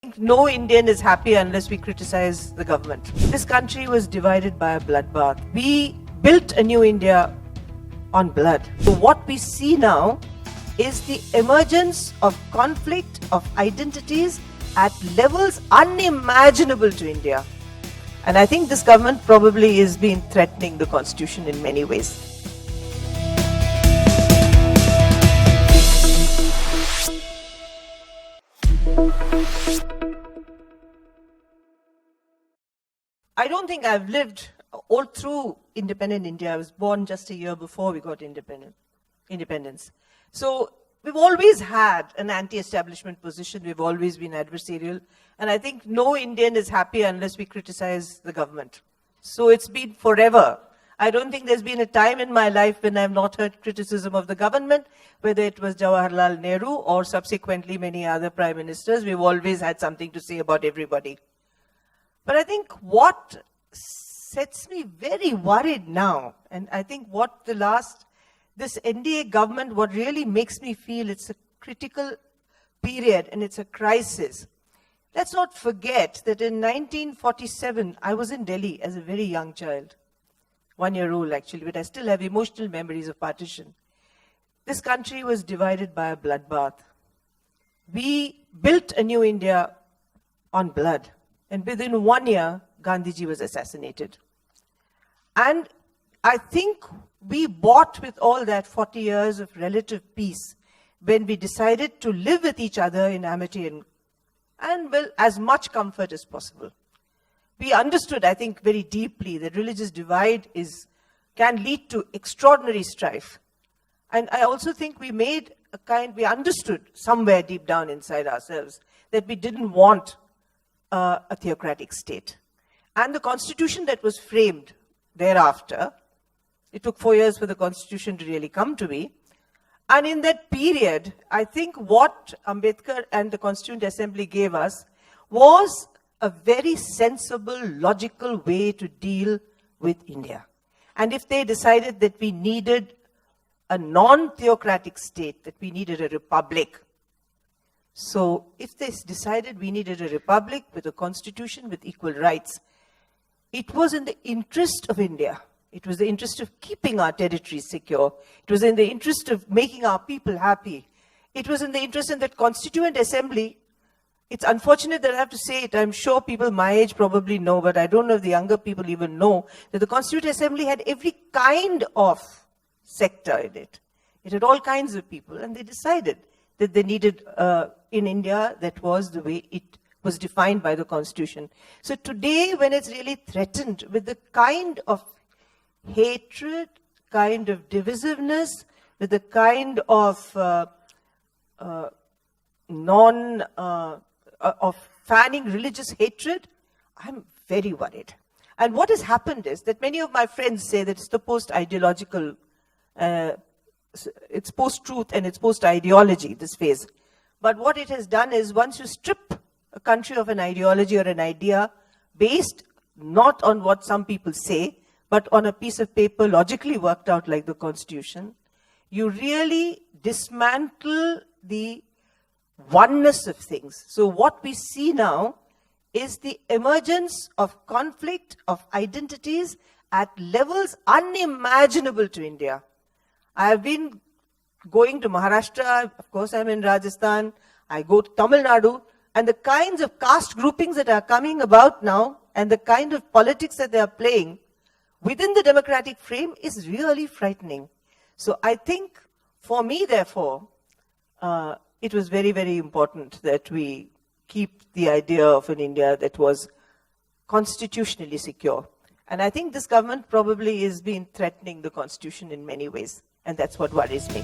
No Indian is happy unless we criticize the government. This country was divided by a bloodbath. We built a new India on blood. So what we see now is the emergence of conflict, of identities at levels unimaginable to India. And I think this government probably is been threatening the constitution in many ways. I don't think I've lived all through independent India. I was born just a year before we got independence. So we've always had an anti-establishment position. We've always been adversarial. And I think no Indian is happy unless we criticize the government. So it's been forever. I don't think there's been a time in my life when I've not heard criticism of the government, whether it was Jawaharlal Nehru or subsequently many other prime ministers. We've always had something to say about everybody. But I think what sets me very worried now, and I think what this NDA government, what really makes me feel it's a critical period and it's a crisis. Let's not forget that in 1947, I was in Delhi as a very young child, 1 year old actually, but I still have emotional memories of partition. This country was divided by a bloodbath. We built a new India on blood. And within 1 year, Gandhiji was assassinated. And I think we bought with all that 40 years of relative peace when we decided to live with each other in amity and well, as much comfort as possible. We understood, I think, very deeply that religious divide can lead to extraordinary strife. And I also think we understood somewhere deep down inside ourselves that we didn't want a theocratic state. And the constitution that was framed thereafter, it took 4 years for the constitution to really come to be. And in that period, I think what Ambedkar and the Constituent Assembly gave us was a very sensible, logical way to deal with India. And if they decided that we needed a non-theocratic state, that we needed a republic, so if they decided we needed a republic with a constitution with equal rights, it was in the interest of India. It was the interest of keeping our territories secure. It was in the interest of making our people happy. It was in the interest of that Constituent Assembly. It's unfortunate that I have to say it. I'm sure people my age probably know, but I don't know if the younger people even know that the Constituent Assembly had every kind of sector in it. It had all kinds of people, and they decided that they needed in India, that was the way it was defined by the Constitution. So today, when it's really threatened with the kind of hatred, kind of divisiveness, with the kind of of fanning religious hatred, I'm very worried. And what has happened is that many of my friends say that it's the post-ideological, it's post-truth and it's post-ideology, this phase. But what it has done is once you strip a country of an ideology or an idea based not on what some people say, but on a piece of paper logically worked out like the Constitution, you really dismantle the oneness of things. So what we see now is the emergence of conflict, of identities at levels unimaginable to India. I have been going to Maharashtra, of course I'm in Rajasthan, I go to Tamil Nadu, and the kinds of caste groupings that are coming about now, and the kind of politics that they are playing within the democratic frame is really frightening. So I think, for me therefore, it was very, very important that we keep the idea of an India that was constitutionally secure. And I think this government probably has been threatening the constitution in many ways. And that's what worries me.